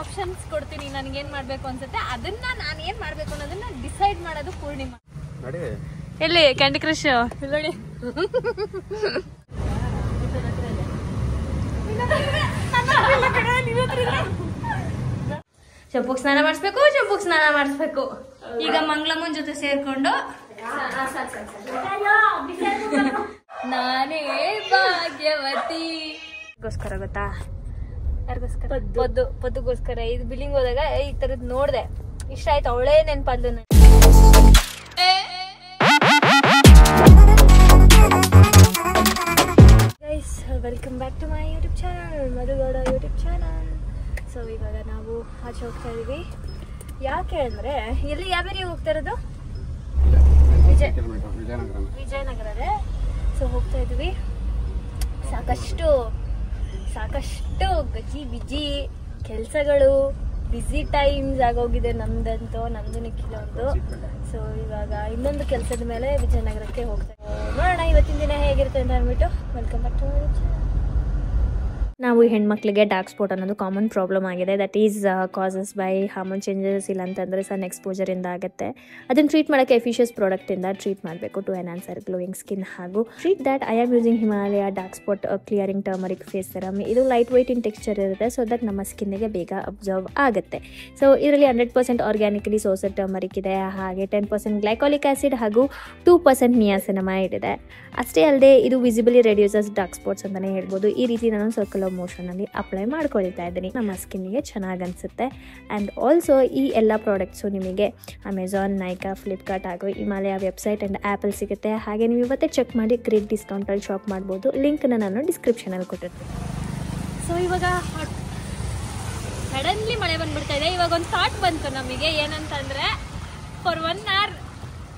Options ಕೊಡ್ತೀನಿ, ನನಗೇನ್ ಮಾಡ್ಬೇಕು ಅನ್ಸುತ್ತೆ ಅದನ್ನ ನಾನು ಏನ್ ಮಾಡ್ಬೇಕು ಅನ್ನೋದನ್ನ ಡಿಸೈಡ್ ಮಾಡೋದು ಪೂರ್ಣಿಮಾ. ಎಲ್ಲಿ ಕ್ಯಾಂಡಿ ಕ್ರಶ್ ನೋಡಿ. ಚಂಪುಗ್ ಸ್ನಾನ ಮಾಡಿಸ್ಬೇಕು. ಈಗ ಮಂಗಳಮ್ಮನ ಜೊತೆ ಸೇರ್ಕೊಂಡು ನಾನೇ ಭಾಗ್ಯವತಿ ಗೋಸ್ಕರ ಗೊತ್ತಾ, ಯಾರಿಗೋಸ್ಕರ? ಪದ್ದುಗೋಸ್ಕರ. ಇದು ಬಿಲ್ಲಿಂಗ್ ಹೋದಾಗ ಈ ತರದ್ ನೋಡ್ದೆ, ಇಷ್ಟ ಆಯ್ತು, ಅವಳೇ ನೆನ್ಪಂದು. Guys, welcome back to my YouTube channel, Madhugowda YouTube channel. So ಇವಾಗ ನಾವು ಆಚೆ ಹೋಗ್ತಾ ಇದೀವಿ. ಯಾಕೆ ಅಂದ್ರೆ ಎಲ್ಲಿ ಯಾವ ಏರಿಯಾಗೆ ಹೋಗ್ತಾ ಇರೋದು? ವಿಜಯನಗರದೇ. ಸೊ ಹೋಗ್ತಾ ಇದೀವಿ. ಸಾಕಷ್ಟು ಗಜಿ ಬಿಜಿ ಕೆಲಸಗಳು, ಬಿಸಿ ಟೈಮ್ಸ್ ಆಗೋಗಿದೆ ನಮ್ದು ನಿಖಿಲೊಂದು. ಸೊ ಇವಾಗ ಇನ್ನೊಂದು ಕೆಲಸದ ಮೇಲೆ ವಿಜಯನಗರಕ್ಕೆ ಹೋಗ್ತಾ ನೋಡೋಣ ಇವತ್ತಿನ ದಿನ ಹೇಗಿರುತ್ತೆ ಅಂತ ಅಂದ್ಬಿಟ್ಟು. ವೆಲ್ಕಮ್ ಬ್ಯಾಕ್ ಟು ನಾವು ಹೆಣ್ಮಕ್ಳಿಗೆ ಡಾರ್ಕ್ ಸ್ಪಾಟ್ ಅನ್ನೋದು ಕಾಮನ್ ಪ್ರಾಬ್ಲಮ್ ಆಗಿದೆ. That is causes by hormone changes, ಇಲ್ಲ ಅಂತಂದರೆ ಸನ್ ಎಕ್ಸ್ಪೋಜರಿಂದ ಆಗುತ್ತೆ. ಅದನ್ನು ಟ್ರೀಟ್ ಮಾಡೋಕ್ಕೆ ಎಫಿಷಿಯಸ್ ಪ್ರಾಡಕ್ಟಿಂದ ಟ್ರೀಟ್ ಮಾಡಬೇಕು ಟು ಎನ್ಹಾನ್ಸರ್ ಗ್ಲೋಯಿಂಗ್ ಸ್ಕಿನ್. ಹಾಗೂ treat that I am using Himalaya dark spot clearing turmeric face serum. ಇದು ಲೈಟ್ ವೆಯ್ಟ್ ಇನ್ ಟೆಕ್ಸ್ಚರ್ ಇರುತ್ತೆ, ಸೊ ದಟ್ ನಮ್ಮ ಸ್ಕಿನ್ನಿಗೆ ಬೇಗ ಅಬ್ಸರ್ವ್ ಆಗುತ್ತೆ. ಸೊ ಇದರಲ್ಲಿ 100% ಆರ್ಗ್ಯಾನಿಕಲಿ ಸೋರ್ಸೆಡ್ ಟರ್ಮರಿಕ್ ಇದೆ, ಹಾಗೆ 10% ಗ್ಲೈಕಾಲಿಕ್ ಆ್ಯಸಿಡ್ ಹಾಗೂ 2% ನಿಯಾಸಿನಮೈಡ್ ಇದೆ. ಅಷ್ಟೇ ಅಲ್ಲದೆ ಇದು ವಿಸಿಬಲಿ ರೆಡ್ಯೂಸಸ್ ಡಾರ್ಕ್ ಸ್ಪಾಟ್ಸ್ ಅಂತಲೇ ಹೇಳ್ಬೋದು. ಈ ರೀತಿ ನಾನು ಸರ್ಕಲ್ ಮೋಷನಲ್ಲಿ ಅಪ್ಲೈ ಮಾಡ್ಕೊಳ್ತಾ ಇದ್ದೀನಿ. ನಮ್ಮ ಸ್ಕಿನ್ನಿಗೆ ಚೆನ್ನಾಗಿ ಅನಿಸುತ್ತೆ. ಆ್ಯಂಡ್ ಆಲ್ಸೋ ಈ ಎಲ್ಲ ಪ್ರಾಡಕ್ಟ್ಸು ನಿಮಗೆ ಅಮೆಝಾನ್, ನೈಕಾ, ಫ್ಲಿಪ್ಕಾರ್ಟ್ ಹಾಗೂ ಹಿಮಾಲಯ ವೆಬ್ಸೈಟ್ ಆ್ಯಂಡ್ ಆ್ಯಪಲ್ಲಿ ಸಿಗುತ್ತೆ. ಹಾಗೆ ನೀವು ಇವತ್ತೇ ಚೆಕ್ ಮಾಡಿ ಗ್ರೇಟ್ ಡಿಸ್ಕೌಂಟಲ್ಲಿ ಶಾಪ್ ಮಾಡ್ಬೋದು. ಲಿಂಕ್ನ ನಾನು ಡಿಸ್ಕ್ರಿಪ್ಷನಲ್ಲಿ ಕೊಟ್ಟಿರ್ತೀನಿ. ಸೊ ಇವಾಗ ಸಡನ್ಲಿ ಮಳೆ ಬಂದ್ಬಿಡ್ತಾ ಇದೆ. ಇವಾಗ ಒಂದು ಥಾಟ್ ಬಂತು ನಮಗೆ, ಏನಂತಂದರೆ ಫಾರ್ 1 hour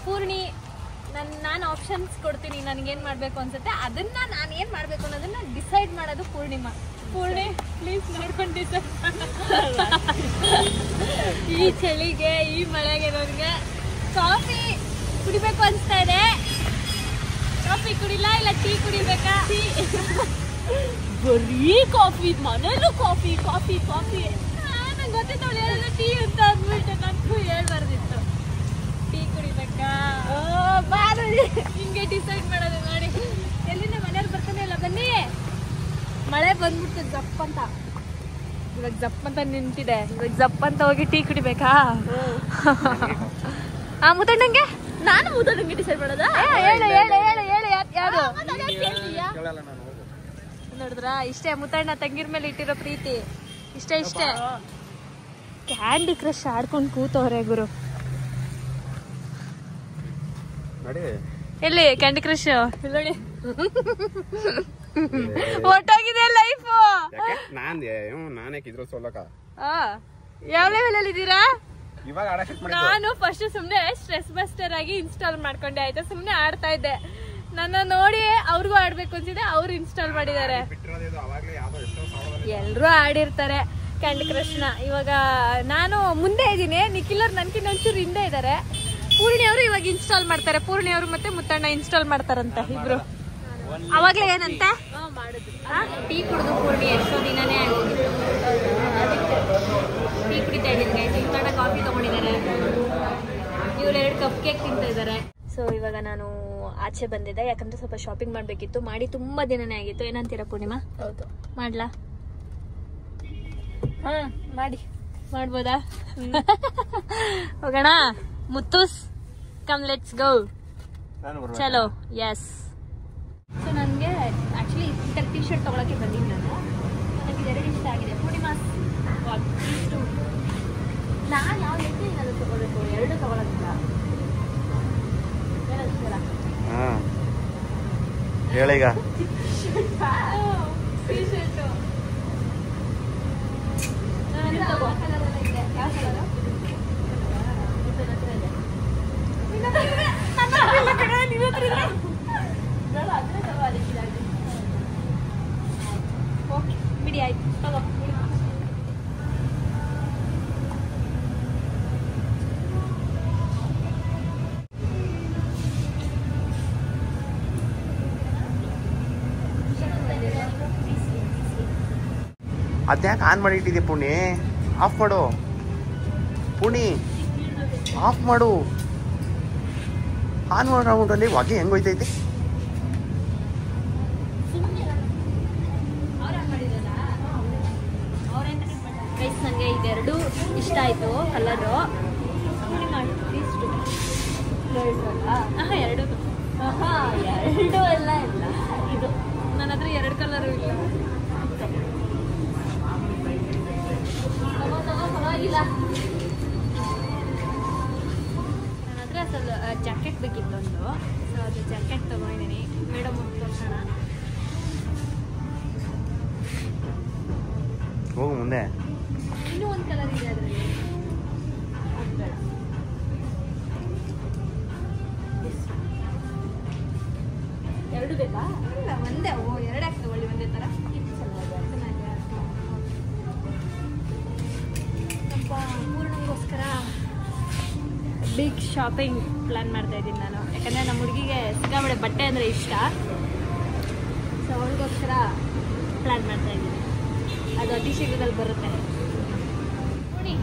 ಪೂರ್ಣಿ ನಾನು ಆಪ್ಷನ್ಸ್ ಕೊಡ್ತೀನಿ, ನನಗೇನು ಮಾಡಬೇಕು ಅನ್ಸುತ್ತೆ ಅದನ್ನ ನಾನು ಏನು ಮಾಡಬೇಕು ಅನ್ನೋದನ್ನ ಡಿಸೈಡ್ ಮಾಡೋದು ಪೂರ್ಣಿಮಾ. ಪೂರ್ಣಿ ಪ್ಲೀಸ್ ನೋಡ್ಕೊಂಡು ಡಿಸೈಡ್. ಈ ಚಳಿಗೆ ಈ ಮಳೆಗೆ ನನಗೆ ಕಾಫಿ ಕುಡಿಬೇಕು ಅನಿಸ್ತಾ ಇದೆ. ಕಾಫಿ ಕುಡಿಲ್ಲ, ಇಲ್ಲ ಟೀ ಕುಡಿಬೇಕಾ? ಬರೀ ಕಾಫಿ, ಮನೇಲೂ ಕಾಫಿ. ನಂಗೆ ಗೊತ್ತಿತ್ತು ಅವಳು ಹೇಳಿದ್ರೆ ಟೀ ಅಂತ ಅಂದ್ಬಿಟ್ಟು, ನನಗೂ ಹೇಳ್ಬಾರ್ದಿತ್ತು. ಟೀ ಕುಡಿಬೇಕಾ? ಹಿಂಗೆ ಡಿಸೈಡ್ ಮಾಡೋದು ನೋಡಿ. ಎಲ್ಲಿಂದ ಮನೆಯವ್ರು ಬರ್ತಾನೆ ಇಲ್ಲ, ಬನ್ನಿ. ಮಳೆ ಬಂದ್ಬಿಡ್ತು ಜಪ್ ಅಂತ. ಇವಾಗ ಜಪ್ ಅಂತ ನಿಂತಿದೆ. ಇವಾಗ ಜಪ್ ಅಂತ ಹೋಗಿ ಟೀ ಕುಡಿಬೇಕಾ? ಮುತ್ತಣ್ಣಂಗೆ ನಾನು ಮುತ್ತಣ್ಣಂಗೆ ಡಿಸೈಡ್ ಮಾಡೋದ? ಹೇಳು ಯಾರು ನೋಡಿದ್ರಾ? ಇಷ್ಟೇ ಮುತ್ತಣ್ಣ ತಂಗಿರ ಮೇಲೆ ಇಟ್ಟಿರೋ ಪ್ರೀತಿ. ಇಷ್ಟೇ ಕ್ಯಾಂಡಿ ಕ್ರಶ್ ಆಡ್ಕೊಂಡು ಕೂತವ್ರೆ ಗುರು. ಎಲ್ಲಿ ಕ್ಯಾಂಡಿ ಕ್ರಶ್ ನೋಡಿ. ಒಟ್ಟಾಗಿದೆ ಲೈಫ್. ಯಾವ ಲೆವೆಲ್ ಅಲ್ಲಿ ಇದ್ದೀರಾ? ನಾನು ಫಸ್ಟ್ ಸುಮ್ನೆ ಸ್ಟ್ರೆಸ್ ಬಸ್ಟರ್ ಆಗಿ ಇನ್ಸ್ಟಾಲ್ ಮಾಡ್ಕೊಂಡೆ, ಆಯ್ತಾ? ಸುಮ್ನೆ ಆಡ್ತಾ ಇದ್ದೆ. ನನ್ನ ನೋಡಿ ಅವ್ರಿಗೂ ಆಡ್ಬೇಕು ಅನ್ಸಿದೆ, ಅವ್ರು ಇನ್ಸ್ಟಾಲ್ ಮಾಡಿದ್ದಾರೆ. ಎಲ್ರು ಆಡಿರ್ತಾರೆ ಕ್ಯಾಂಡಿ ಕ್ರಶ್ ನ. ಇವಾಗ ನಾನು ಮುಂದೆ ಇದ್ದೀನಿ, ನಿಖಿಲರ್ ನನ್ಕಿನ್ನ ಒಂಚೂರು ಹಿಂದೆ ಇದ್ದಾರೆ. ಪೂರ್ಣಿ ಅವರು ಇವಾಗ ಇನ್ಸ್ಟಾಲ್ ಮಾಡ್ತಾರೆ. ಪೂರ್ಣಿ ಅವರು ಮತ್ತೆ ಮುತ್ತಣ್ಣ ಇನ್ಸ್ಟಾಲ್ ಮಾಡ್ತಾರಂತೆ ಇಬ್ರು. ಅವಾಗ್ಲೇ ಏನಂತೆ ಟೀ ಕುಡಿದು ಪೂರ್ಣಿ ಎಷ್ಟೋ ದಿನನೇ ಆಗೋಗಿತ್ತು. ಟೀ ಕುಡಿತಾ ಇದ್ದೀನಿ. ಮುತ್ತಣ್ಣ ಕಾಫಿ ತಗೊಂಡಿದ್ದಾರೆ. ಇವ್ರು 2 ಕಪ್ ಕೇಕ್ ತಿಂತಾ ಇದ್ದಾರೆ. ಸೊ ಇವಾಗ ನಾನು ಆಚೆ ಬಂದಿದ್ದೆ, ಯಾಕಂದ್ರೆ ಸ್ವಲ್ಪ ಶಾಪಿಂಗ್ ಮಾಡ್ಬೇಕಿತ್ತು. ಮಾಡಿ ತುಂಬಾ ದಿನನೇ ಆಗಿತ್ತು. ಏನಂತೀರಾ ಪೂರ್ಣಿಮಾ? ಹೌದು, ಮಾಡ್ಲಾ? ಮಾಡ್ಬೋದಾ? ಹೋಗೋಣ ಮುತ್ತೂಸ್, ಕಮ್ ಲೆಟ್ಸ್ ಗೋ. ಚಲೋ. ಎಸ್. ಸೊ ನನಗೆ ಆ್ಯಕ್ಚುಲಿ ಈ ಥರ ಟೀ ಶರ್ಟ್ ತೊಗೊಳಕ್ಕೆ ಬಂದಿದ್ದು ನಾನು. ನನಗೆ 2 ಇಷ್ಟ ಆಗಿದೆ. ಪೂರ್ಣಿಮಾ ನಾನು ಯಾವ ರೀತಿ ಏನಾದರೂ ತೊಗೊಳ್ಬೇಕು? 2 ತೊಗೊಳಕ್ಕಿಲ್ಲ. ಹೇಳೀಗ ಟೀ ಶರ್ಟು ಯಾವ ಕಲರು? ಬಿಡಿ ಆಯ್ತು, ತಗೋ. ಅದ್ಯಾಕೆ ಆನ್ ಮಾಡಿ ಇಟ್ಟಿದ್ದೆ ಪುಣ್ಯ? ಆಫ್ ಮಾಡು ಪುಣಿ, ಆಫ್ ಮಾಡು. ಆನ್ ರೌಂಡಲ್ಲಿ ಹೊಗೆ ಹೆಂಗೆ ಹೋಯ್ತೈತೆ? ನನಗೆ ಇದೆರಡು ಇಷ್ಟ ಆಯಿತು ಕಲರು. ಎರಡು ಎರಡು ಎಲ್ಲ ಇಲ್ಲ, ಇದು ನನ್ನ ಹತ್ರ ಎರಡು ಕಲರು ಇಲ್ಲ. ಪರವಾಗಿಲ್ಲ. ನನ್ನ ಹತ್ರ ಸ್ವಲ್ಪ ಜಾಕೆಟ್ ಬೇಕಿತ್ತು ಒಂದು, ಸೊ ಅದು ಜಾಕೆಟ್ ತೊಗೊಂಡಿದ್ದೀನಿ. ಮೇಡಮ್ ತೋರಿಸೋಣ. ಹೋಗು ಮುಂದೆ. ಇನ್ನೂ ಒಂದು ಕಲರ್ ಇದೆ ಅದರಲ್ಲಿ, ಅದು ಬೇಡ. ಎರಡು ಬೇಕಾ? ಇಲ್ಲ ಒಂದೇ. ಓ ಎರಡು ಯಾಕೆ ತಗೊಳ್ಳಿ ಒಂದೇ ಥರ? ಇದು ಸ್ವಲ್ಪ ಪೂರ್ಣಗೋಸ್ಕರ ಬಿಗ್ ಶಾಪಿಂಗ್ ಪ್ಲ್ಯಾನ್ ಮಾಡ್ತಾ ಇದ್ದೀನಿ ನಾನು. ಯಾಕಂದರೆ ನಮ್ಮ ಹುಡುಗಿಗೆ ಸಿಕ್ಕಾಬಳೆ ಬಟ್ಟೆ ಅಂದರೆ ಇಷ್ಟ. ಸೊ ಅವಳಿಗೋಸ್ಕರ ಪ್ಲ್ಯಾನ್ ಮಾಡ್ತಾ ಇದ್ದೀನಿ. ಅದು ಅತಿ ಶೀಘ್ರದಲ್ಲಿ ಬರುತ್ತೆ ನೋಡಿ.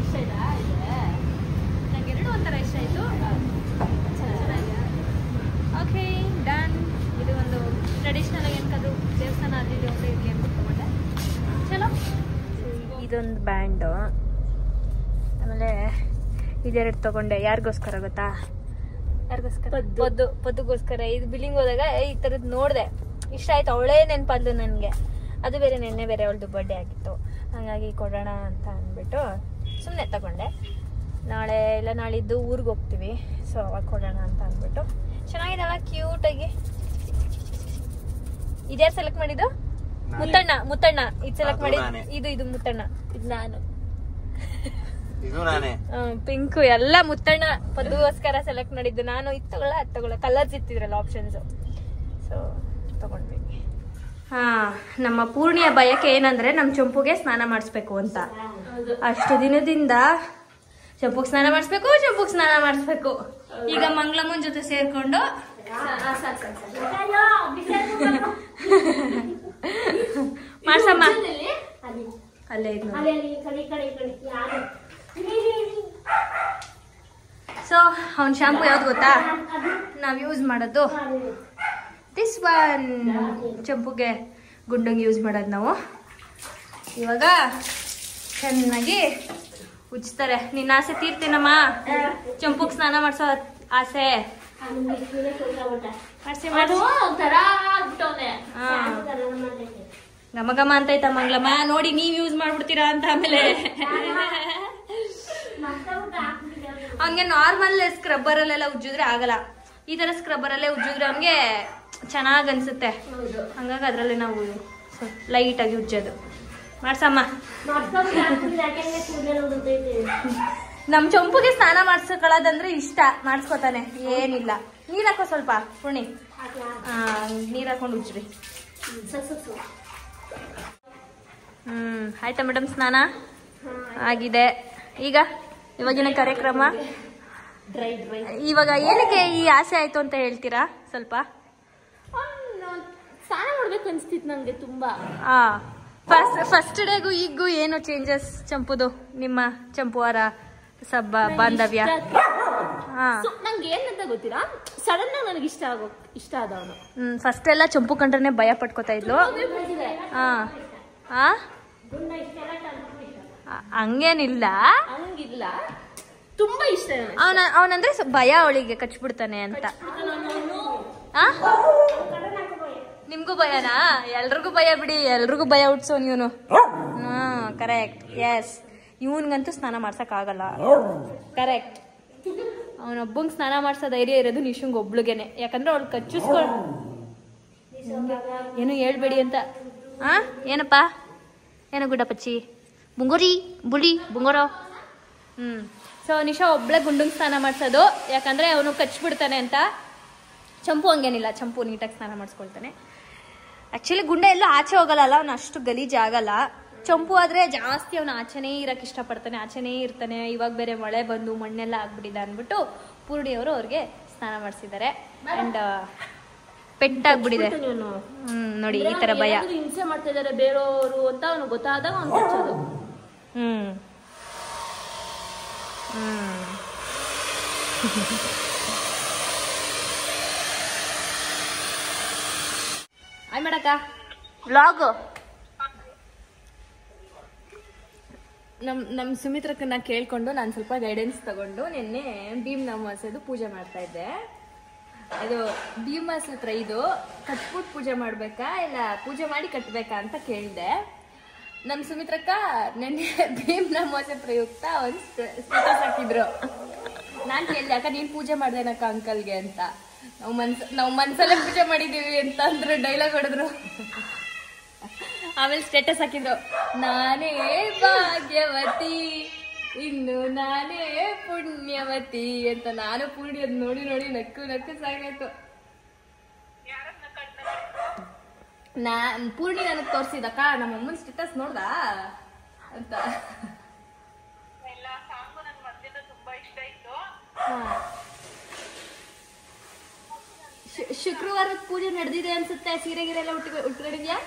ಇಷ್ಟ ಆಯ್ತಾ? ಇದೆ ನಂಗೆ ಎರಡು ಒಂಥರ ಇಷ್ಟ ಆಯಿತು. ಚೆನ್ನಾಗಿದೆ. Okay done. ಇದು ಒಂದು ಟ್ರೆಡಿಷ್ನಲ್ ಆಗಿ ಏನಕ್ಕಾದ್ರೂ ದೇವಸ್ಥಾನ ಅಲ್ಲಿ ಹೋಗಿ ತಗೊಂಡೆ. ಚಲೋ. ಇದೊಂದು ಬ್ಯಾಂಡು, ಆಮೇಲೆ ಇದೆರಡು ತಗೊಂಡೆ. ಯಾರಿಗೋಸ್ಕರ ಗೊತ್ತಾ? ಯಾರಿಗೋಸ್ಕರ? ಪದ್ದುಗೋಸ್ಕರ. ಇದು ಬಿಲ್ಲಿಂಗ್ ಹೋದಾಗ ಈ ಥರದ್ದು ನೋಡಿದೆ, ಇಷ್ಟ ಆಯ್ತು. ಅವಳೇ ನೆನಪಾದ್ಲು ನನಗೆ. ಅದು ಬೇರೆ ನೆನ್ನೆ ಬೇರೆ ಅವಳದು ಬರ್ಡೇ ಆಗಿತ್ತು, ಹಾಗಾಗಿ ಕೊಡೋಣ ಅಂತ ಅಂದ್ಬಿಟ್ಟು ಸುಮ್ಮನೆ ತಗೊಂಡೆ. ನಾಳೆ ಇಲ್ಲ ನಾಳಿದ್ದು ಊರಿಗೆ ಹೋಗ್ತೀವಿ, ಸೊ ಅವಾಗ ಕೊಡೋಣ ಅಂತ ಅಂದ್ಬಿಟ್ಟು. ಚೆನ್ನಾಗಿದಲ್ಲ, ಕ್ಯೂಟಾಗಿ. ಇದ್ಯಾರು ಸೆಲೆಕ್ಟ್ ಮಾಡಿದ್ದು? ಮುತ್ತಣ್ಣ ಇದು ಸೆಲೆಕ್ಟ್ ಮಾಡಿ. ಇದು ಮುತ್ತಣ್ಣ, ಇದು ನಾನು. ಪಿಂಕು ಎಲ್ಲ ಮುತ್ತಣ್ಣ ಪದ್ದುಗೋಸ್ಕರ ಸೆಲೆಕ್ಟ್ ಮಾಡಿದ್ದು. ನಾನು ಇದು ತಗೊಳ್ಳ ಕಲರ್ಸ್ ಇತ್ತಿದ್ರಲ್ಲ ಆಪ್ಷನ್ಸ್, ಸೊ ತಗೊಂಡ್ವಿ. ನಮ್ಮ ಪೂರ್ಣಿಯ ಬಯಕೆ ಏನಂದ್ರೆ ನಮ್ಮ ಚಂಪುಗೆ ಸ್ನಾನ ಮಾಡಿಸ್ಬೇಕು ಅಂತ. ಅಷ್ಟು ದಿನದಿಂದ ಚಂಪುಗೆ ಸ್ನಾನ ಮಾಡಿಸ್ಬೇಕು. ಈಗ ಮಂಗಳಮ್ಮನ ಜೊತೆ ಸೇರ್ಕೊಂಡು ಮಾಡ್ಸಮ್ಮ. ಅಲ್ಲೇ ಸೊ ಅವನ್ ಶಾಂಪು ಯಾವ್ದು ಗೊತ್ತಾ ನಾವ್ ಯೂಸ್ ಮಾಡೋದು? This one. ಚಂಪುಗೆ ಗುಂಡಂಗೆ ಯೂಸ್ ಮಾಡೋದು ನಾವು. ಇವಾಗ ಚೆನ್ನಾಗಿ ಉಜ್ತಾರೆ. ನಿನ್ನ ಆಸೆ ತೀರ್ತೀನಮ್ಮ, ಚಂಪುಗೆ ಸ್ನಾನ ಮಾಡಿಸೋ ಆಸೆ. ಘಮ ಘಮ ಅಂತೈತ ಮಂಗ್ಲಮ್ಮ. ನೋಡಿ ನೀವ್ ಯೂಸ್ ಮಾಡ್ಬಿಡ್ತೀರಾ ಅಂತ. ಆಮೇಲೆ ಅವನ್ಗೆ ನಾರ್ಮಲ್ ಸ್ಕ್ರಬ್ಬರ್ ಅಲ್ಲೆಲ್ಲ ಉಜ್ಜಿದ್ರೆ ಆಗಲ್ಲ, ಈ ತರ ಸ್ಕ್ರಬ್ಬರ್ ಅಲ್ಲೇ ಉಜ್ಜಿದ್ರೆ ಅವನ್ಗೆ ಚೆನ್ನಾಗ್ ಅನ್ಸುತ್ತೆ. ಹಂಗಾಗಿ ಅದ್ರಲ್ಲಿ ನಾವು ಲೈಟ್ ಆಗಿ ಉಜ್ಜೋದು. ಮಾಡ್ಸಮ್ಮ. ನಮ್ ಚಂಪುಗೆ ಸ್ನಾನ ಮಾಡ್ಸ್ಕೊಳ್ಳೋದಂದ್ರೆ ಇಷ್ಟ, ಮಾಡ್ಸ್ಕೊತಾನೆ, ಏನಿಲ್ಲ. ನೀರ್ ಹಾಕೋ ಸ್ವಲ್ಪ ಪುಣಿ. ನೀರ್ ಹಾಕೊಂಡು ಉಜ್ರಿ. ಆಯ್ತಾ ಮೇಡಮ್? ಸ್ನಾನ ಆಗಿದೆ. ಈಗ ಇವಾಗಿನ ಕಾರ್ಯಕ್ರಮ. ಇವಾಗ ಏನಕ್ಕೆ ಈ ಆಸೆ ಆಯ್ತು ಅಂತ ಹೇಳ್ತೀರಾ ಸ್ವಲ್ಪ? ಸ್ನಾನ ಮಾಡ್ಬೇಕು ಅನ್ಸ್ತಿತ್ತು ನಂಗೆ ತುಂಬಾ. ಫಸ್ಟ್ ಡೇಗೂ ಈಗೂ ಏನು ಚೇಂಜಸ್ ಚಂಪುದು? ನಿಮ್ಮ ಚಂಪುವಾರ ಸಬ್ಬ ಬಾಂಧವ್ಯ. ನಂಗೆ ಏನಂತ ಗೊತ್ತಿಲ್ಲ, ಸಡನ್ ಆಗಿ ನನಗೆ ಇಷ್ಟ ಆದವನು. ಫಸ್ಟ್ ಎಲ್ಲ ಚಂಪು ಕಂಡ್ರೆ ಭಯ ಪಟ್ಕೋತಾ ಇದ್ಲು. ಹಂಗೇನಿಲ್ಲ, ಹಂಗಿಲ್ಲ, ತುಂಬಾ ಇಷ್ಟ. ಅವನಂದ್ರೆ ಭಯ, ಅವಳಿಗೆ ಕಚ್ಬಿಡ್ತಾನೆ ಅಂತ. ನಿಮ್ಗೂ ಭಯನಾ? ಎಲ್ರಿಗೂ ಭಯ ಬಿಡಿ, ಎಲ್ರಿಗೂ ಭಯ ಹುಟ್ಸೋನ್ ಇವನು. ಕರೆಕ್ಟ್. ಎಸ್, ಇವನ್ಗಂತೂ ಸ್ನಾನ ಮಾಡ್ಸಕ್ ಆಗಲ್ಲ. ಕರೆಕ್ಟ್. ಅವನೊಬ್ಬಂಗ್ ಸ್ನಾನ ಮಾಡ್ಸೋ ಧೈರ್ಯ ಇರೋದು ನಿಶುಂಗ್ ಒಬ್ಳಿಗೆನೆ. ಯಾಕಂದ್ರೆ ಅವಳು ಕಚ್ಚಿಸ್ಕೊಂಡು ಏನು ಹೇಳ್ಬೇಡಿ ಅಂತ. ಏನಪ್ಪಾ? ಏನೋ ಗುಡ್ಡಪಚ್ಚಿ ಬುಂಗೋರಿ ಬುಳಿ ಬುಂಗೋರೋ. ಸೊ ನಿಶಾ ಒಬ್ಳೆ ಗುಂಡಂಗ್ ಸ್ನಾನ ಮಾಡ್ಸೋದು, ಯಾಕಂದ್ರೆ ಅವನು ಕಚ್ಬಿಡ್ತಾನೆ ಅಂತ. ಚಂಪು ಹಂಗೇನಿಲ್ಲ, ಚಂಪು ನೀಟಾಗಿ ಸ್ನಾನ ಮಾಡಿಸ್ಕೊಳ್ತಾನೆ. ಆಕ್ಚುಲಿ ಗುಂಡ ಎಲ್ಲೂ ಆಚೆ ಹೋಗಲ್ಲ, ಅವನು ಅಷ್ಟು ಗಲೀಜ್ ಆಗಲ್ಲ. ಚಂಪು ಆದ್ರೆ ಜಾಸ್ತಿ ಅವನು ಆಚೆನೇ ಇರಕ್ಕೆ ಇಷ್ಟಪಡ್ತಾನೆ, ಆಚೆನೇ ಇರ್ತಾನೆ. ಇವಾಗ ಬೇರೆ ಮಳೆ ಬಂದು ಮಣ್ಣೆಲ್ಲ ಆಗ್ಬಿಟ್ಟಿದೆ ಅಂದ್ಬಿಟ್ಟು ಪೂರ್ಣಿಯವರು ಅವ್ರಿಗೆ ಸ್ನಾನ ಮಾಡಿಸಿದ್ದಾರೆ. ಅಂಡ್ ಪೆಟ್ಟಾಗ್ಬಿಟ್ಟಿದೆ. ನೋಡಿ ಈ ತರ ಭಯ. ಹಿಂಸೆ ಮಾಡ್ತಾ ಇದಾರೆ ಬೇರೆಯವರು ಅಂತ ಅವ್ನು ಗೊತ್ತಾದಾಗ ಅವ್ನು ಕಚ್ಚೋದು. ಆಯ್ ಮಾಡಕ್ಕ ವ್ಲಾಗ್ ನಮ್ಮ ಸುಮಿತ್ರಕ್ಕನ್ನ ಕೇಳ್ಕೊಂಡು ನಾನು ಸ್ವಲ್ಪ ಗೈಡೆನ್ಸ್ ತಗೊಂಡು ನಿನ್ನೆ ಭೀಮ್ ಅಮಾವಾಸ್ಯೆದು ಪೂಜೆ ಮಾಡ್ತಾ ಇದ್ದೆ. ಅದು ಭೀಮಾಸ ಹತ್ರ ಇದು ಕಟ್ಬಿಟ್ಟು ಪೂಜೆ ಮಾಡ್ಬೇಕಾ ಇಲ್ಲ ಪೂಜೆ ಮಾಡಿ ಕಟ್ಬೇಕಾ ಅಂತ ಕೇಳಿದೆ. ನಮ್ಮ ಸುಮಿತ್ರಕ್ಕ ನೆನ್ನೆ ಭೀಮ್ ಅಮಾವಾಸ್ಯೆ ಪ್ರಯುಕ್ತ ಒಂದು ಸ್ಟೇಟಸ್ ಹಾಕಿದ್ರು. ನಾನು ಕೇಳಿದೆ ಅಕ್ಕ ನೀನು ಪೂಜೆ ಮಾಡ್ದೇನಕ್ಕ ಅಂಕಲ್ಗೆ ಅಂತ. ನಾವು ಮನ್ಸಲ್ಲೇ ಪೂಜೆ ಮಾಡಿದೀವಿ ಅಂತ ಅಂದ್ರು, ಡೈಲಾಗ್ ಹೊಡೆದ್ರು. ಆಮೇಲೆ ಸ್ಟೇಟಸ್ ಹಾಕಿದ್ರು, ನಾನೇ ಭಾಗ್ಯವತಿ ಇನ್ನು ನಾನೇ ಪುಣ್ಯವತಿ ಅಂತ. ನಾನು ಪುಣ್ಯದ್ ನೋಡಿ ನೋಡಿ ನಕ್ಕು ಸಾಗಾಯ್ತು. ಪೂರ್ಣಿ ನನಗ್ ತೋರ್ಸಿದಕ್ಕ ನಮ್ಮ ಅಮ್ಮನ ಸ್ಟೇಟಸ್ ನೋಡ್ದ ಅಂತ. ಶುಕ್ರವಾರದ ಪೂಜೆ ನಡೆದಿದೆ ಅನ್ಸುತ್ತೆ. ಸೀರೆ ಗಿರೆ ಎಲ್ಲ ಉಟ್ಕೊಂಡಿದ್ಯಾ?